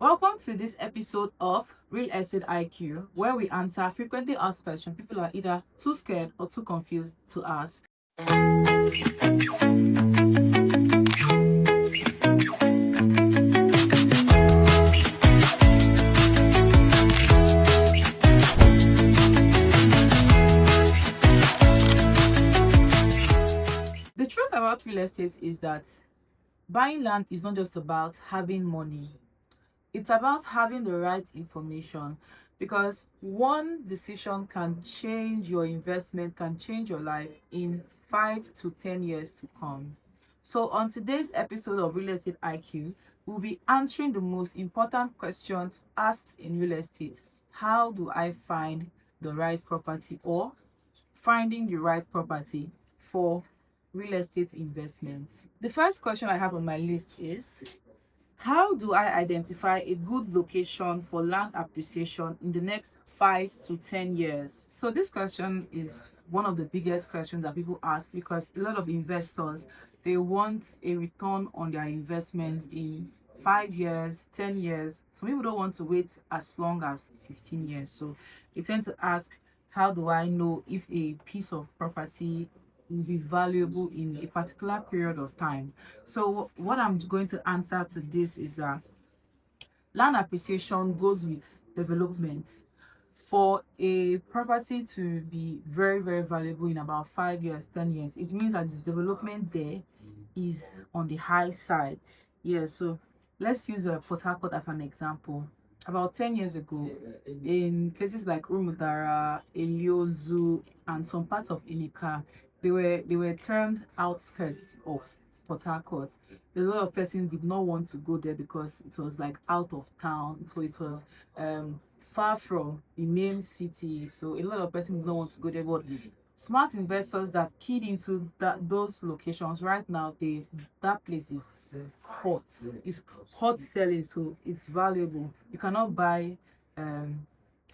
Welcome to this episode of Real Estate I.Q, where we answer frequently asked questions people are either too scared or too confused to ask. The truth about real estate is that buying land is not just about having money. It's about having the right information, because one decision can change your investment, can change your life in 5 to 10 years to come. So on today's episode of Real Estate IQ, we'll be answering the most important question asked in real estate. How do I find the right property, or finding the right property for real estate investments? The first question I have on my list is, how do I identify a good location for land appreciation in the next 5 to 10 years? So this question is one of the biggest questions that people ask, because a lot of investors, they want a return on their investment in 5 years, 10 years. Some people don't want to wait as long as 15 years. So they tend to ask, how do I know if a piece of property will be valuable in a particular period of time? So what I'm going to answer to this is that land appreciation goes with development. For a property to be very, very valuable in about 5 years, 10 years, it means that the development there is on the high side. Yeah, so let's use Port Harcourt as an example. About 10 years ago, in places like Umudara, Eliozu, and some parts of Inika, they were termed outskirts of Port Harcourt. A lot of persons did not want to go there because it was like out of town, so it was far from the main city. So a lot of persons did not want to go there. But smart investors that keyed into those locations right now, that place is hot. It's hot selling, so it's valuable. You cannot buy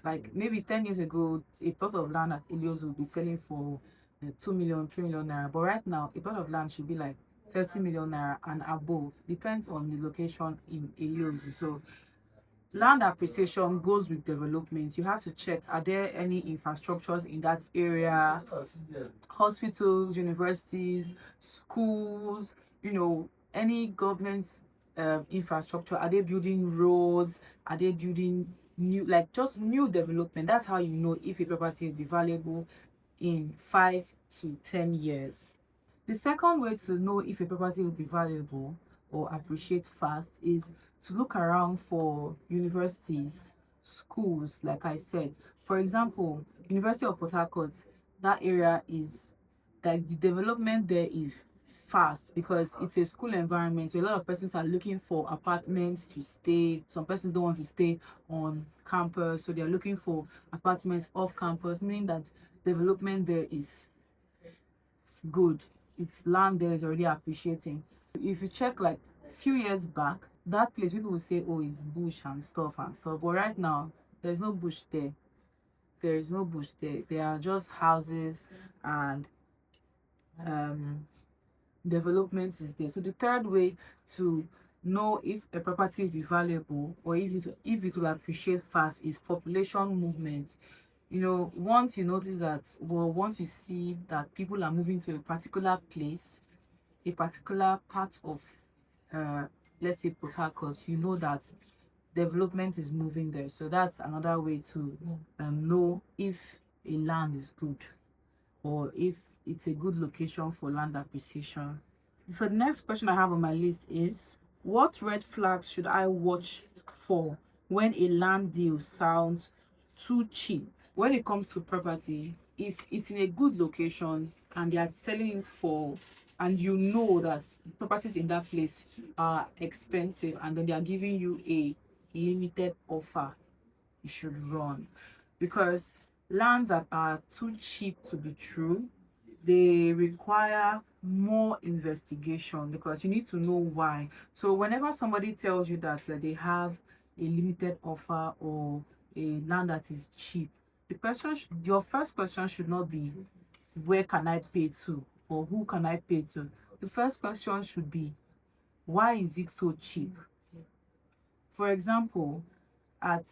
like maybe 10 years ago, a plot of land at Elios would be selling for 2 million, 3 million naira. But right now, a plot of land should be like 30 million naira and above. Depends on the location in Elios. So land appreciation goes with development. You have to check, are there any infrastructures in that area? Hospitals, universities, schools, any government infrastructure. Are they building roads? Are they building new, like just new development? That's how you know if a property will be valuable in 5 to 10 years. The second way to know if a property will be valuable or appreciate fast is to look around for universities, schools, like I said. For example, University of Port Harcourt, that area is like, the development there is fast because it's a school environment. So a lot of persons are looking for apartments to stay. Some persons don't want to stay on campus, so they're looking for apartments off campus, meaning that development there is good. Its land there is already appreciating. If you check like a few years back, that place, people will say, oh, it's bush and stuff and stuff. But right now, there's no bush there. There is no bush there. There are just houses, and development is there. So the third way to know if a property will be valuable or if it will appreciate fast is population movement. Once you notice that, well, once you see that people are moving to a particular place, a particular part of let's say Port Harcourt, you know that development is moving there. So that's another way to know if a land is good, or if it's a good location for land appreciation. So the next question I have on my list is, what red flags should I watch for when a land deal sounds too cheap? When it comes to property, if it's in a good location and they are selling it for, and you know that properties in that place are expensive, and then they are giving you a limited offer, you should run. Because lands that are too cheap to be true, they require more investigation, because you need to know why. So whenever somebody tells you that they have a limited offer or a land that is cheap, your first question should not be, where can I pay to, or who can I pay to? The first question should be, why is it so cheap? For example, at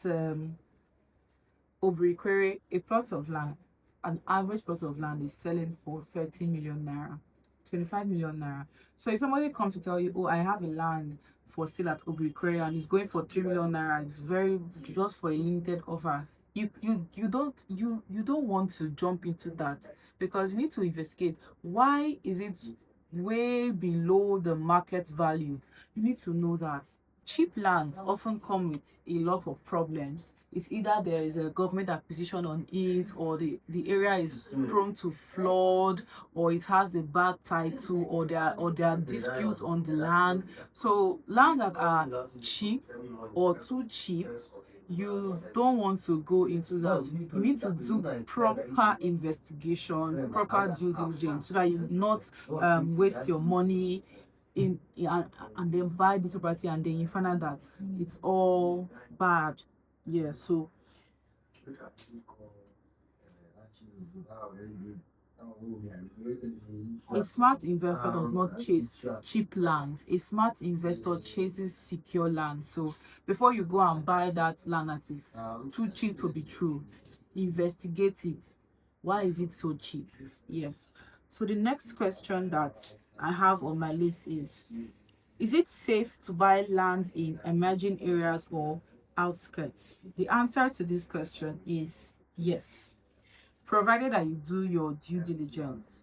Obrikwere, a plot of land, an average plot of land is selling for 30 million naira, 25 million naira. So if somebody comes to tell you, oh, I have a land for sale at Obrikwere and it's going for 3 million naira, it's very just for a limited offer. You don't want to jump into that, because you need to investigate why is it way below the market value. You need to know that cheap land often come with a lot of problems. It's either there is a government acquisition on it, or the area is prone to flood, or it has a bad title, or there are disputes on the land. So land that are cheap or too cheap, you don't want to go into that. You need to do proper investigation, proper due diligence, so that you not waste your money and then buy this property and then you find out that it's all bad. Yeah, so a smart investor does not chase cheap land. A smart investor chases secure land. So before you go and buy that land that is too cheap to be true, investigate it. Why is it so cheap? Yes. So the next question that I have on my list is it safe to buy land in emerging areas or outskirts? The answer to this question is yes, provided that you do your due diligence.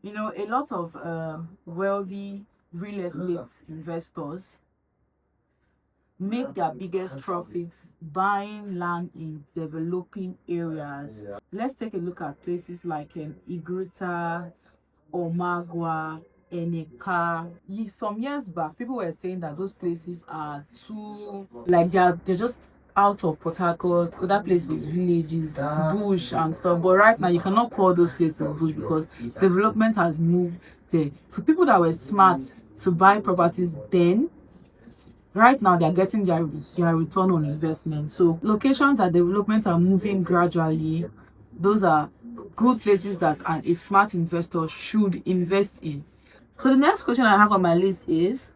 You know, a lot of wealthy real estate investors make their biggest profits buying land in developing areas. Let's take a look at places like Iguta, Omagua, Eneka. Some years back, people were saying that those places are too, like they're just out of Port Harcourt, other places, villages, bush and stuff. But right now, you cannot call those places bush because development has moved there. So people that were smart to buy properties then, right now they're getting their return on investment. So locations that development are moving gradually, those are good places that a smart investor should invest in. So the next question I have on my list is,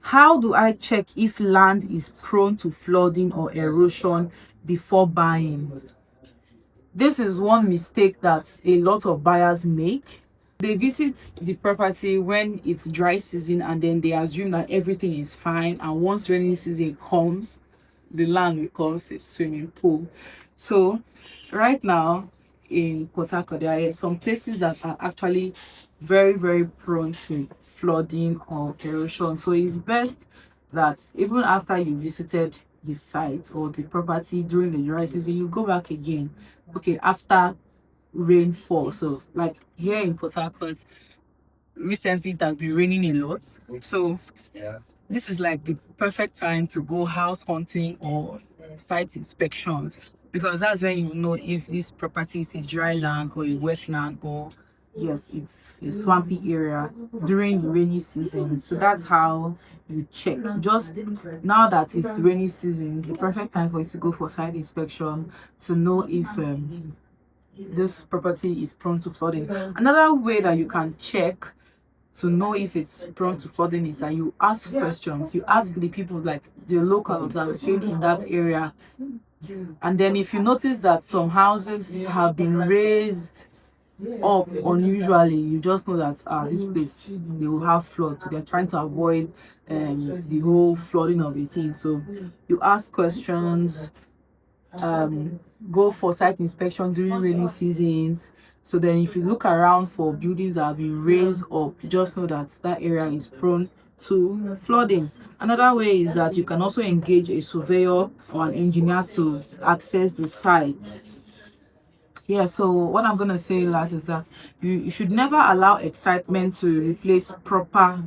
how do I check if land is prone to flooding or erosion before buying? This is one mistake that a lot of buyers make. They visit the property when it's dry season and then they assume that everything is fine, and once rainy season comes, the land becomes a swimming pool. So right now in Port Harcourt, there are some places that are actually very, very prone to flooding or erosion. So it's best that even after you visited the site or the property during the dry season, you go back again. Okay, after rainfall. So like here in Port Harcourt, recently it has been raining a lot. So this is like the perfect time to go house hunting or site inspections, because that's when you know if this property is a dry land or a wet land, or yes, it's a swampy area during the rainy season. So that's how you check. Just now that it's rainy season, it's the perfect time for you to go for site inspection to know if this property is prone to flooding. Another way that you can check to know if it's prone to flooding is that you ask questions. You ask the people, like the locals that are staying in that area, and then if you notice that some houses have been raised up unusually, you just know that this place they will have flood. So they're trying to avoid the whole flooding of the thing. So you ask questions, go for site inspection during rainy seasons. So then if you look around for buildings that have been raised up, you just know that that area is prone to flooding. Another way is that you can also engage a surveyor or an engineer to access the site. Yeah, so what I'm going to say last is that you should never allow excitement to replace proper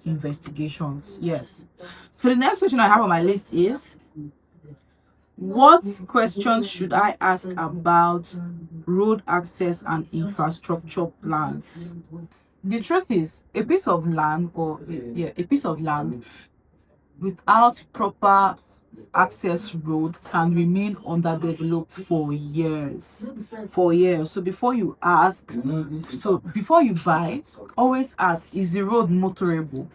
investigations. Yes. So the next question I have on my list is, what questions should I ask about road access and infrastructure plans? The truth is, a piece of land without proper access road can remain underdeveloped for years. So before you buy, always ask, is the road motorable?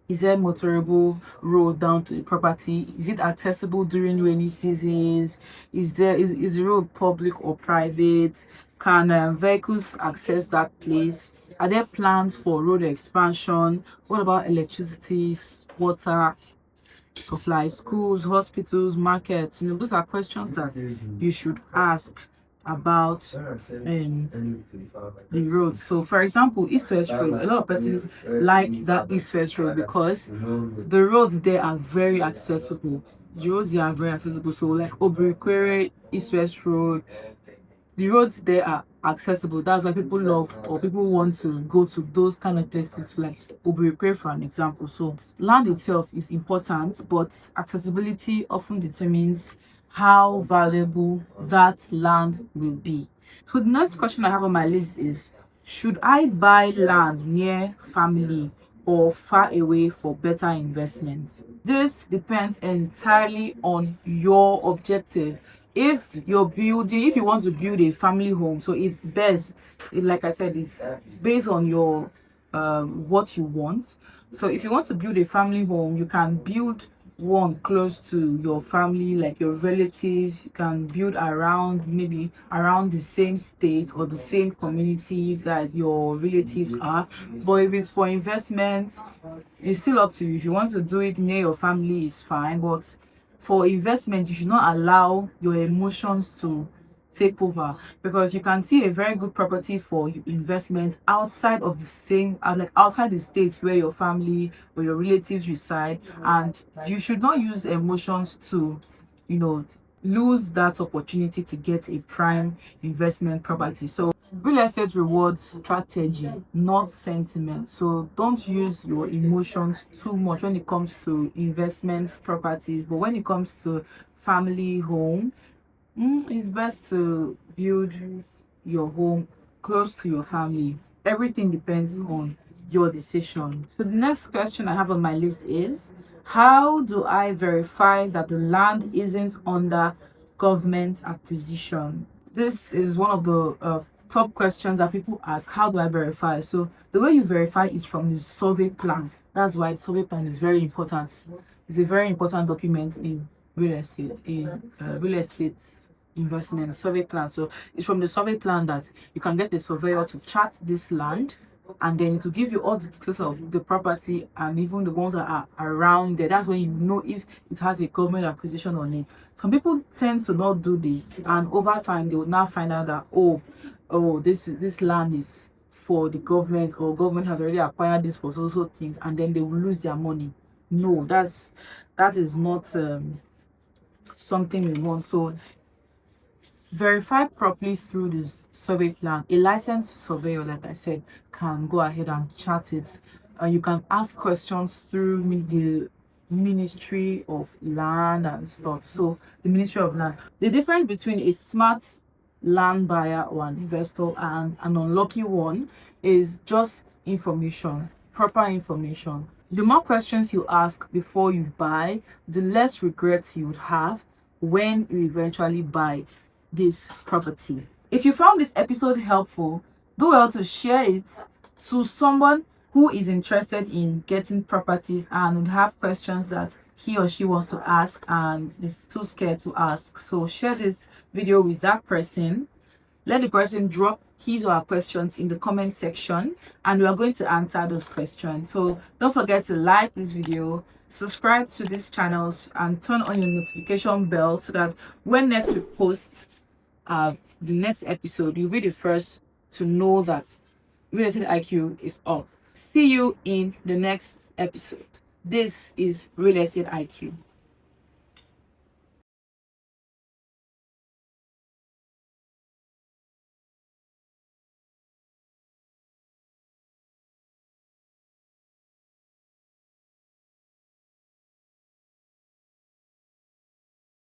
Is there motorable road down to the property? Is it accessible during rainy seasons? Is the road public or private? Can vehicles access that place? Are there plans for road expansion? What about electricity, water supply, schools, hospitals, markets? Those are questions that you should ask about the road. So for example, east-west road, a lot of persons like that east-west road because the roads there are very accessible. The roads there are very accessible. So like Obriquere, east-west road, the roads there are accessible. That's why people love or people want to go to those kind of places like Obriquere for an example. So land itself is important, but accessibility often determines how valuable that land will be. So the next question I have on my list is, should I buy land near family or far away for better investment? This depends entirely on your objective. If you want to build a family home, so it's best, like I said, it's based on your what you want. So if you want to build a family home, you can build one close to your family, like your relatives. You can build around, maybe around the same state or the same community that your relatives are. But if it's for investment, it's still up to you. If you want to do it near your family, it's fine, but for investment, you should not allow your emotions to take over, because you can see a very good property for investment outside of the same like outside the state where your family or your relatives reside, and you should not use emotions to lose that opportunity to get a prime investment property. So real estate rewards strategy, not sentiment. So don't use your emotions too much when it comes to investment properties, but when it comes to family home, it's best to build your home close to your family. Everything depends on your decision. So the next question I have on my list is, how do I verify that the land isn't under government acquisition? This is one of the top questions that people ask. How do I verify? So the way you verify is from the survey plan. That's why the survey plan is very important. It's a very important document in real estate investment survey plan. So it's from the survey plan that you can get the surveyor to chart this land, and then to give you all the details of the property and even the ones that are around there. That's when you know if it has a government acquisition on it. Some people tend to not do this, and over time they will now find out that this land is for the government, or government has already acquired this for so things, and then they will lose their money. No, that is not something we want. So verify properly through this survey plan. A licensed surveyor, like I said, can go ahead and chart it. You can ask questions through the Ministry of Land and stuff. So the Ministry of Land. The difference between a smart land buyer or an investor and an unlucky one is just information, proper information. The more questions you ask before you buy, the less regrets you would have when you eventually buy this property. If you found this episode helpful, do well to share it to someone who is interested in getting properties and would have questions that he or she wants to ask and is too scared to ask. So share this video with that person. Let the person drop his or her questions in the comment section, and we are going to answer those questions. So don't forget to like this video, subscribe to these channels, and turn on your notification bell so that when next we post the next episode, you'll be the first to know that Real Estate IQ is up. See you in the next episode. This is Real Estate IQ.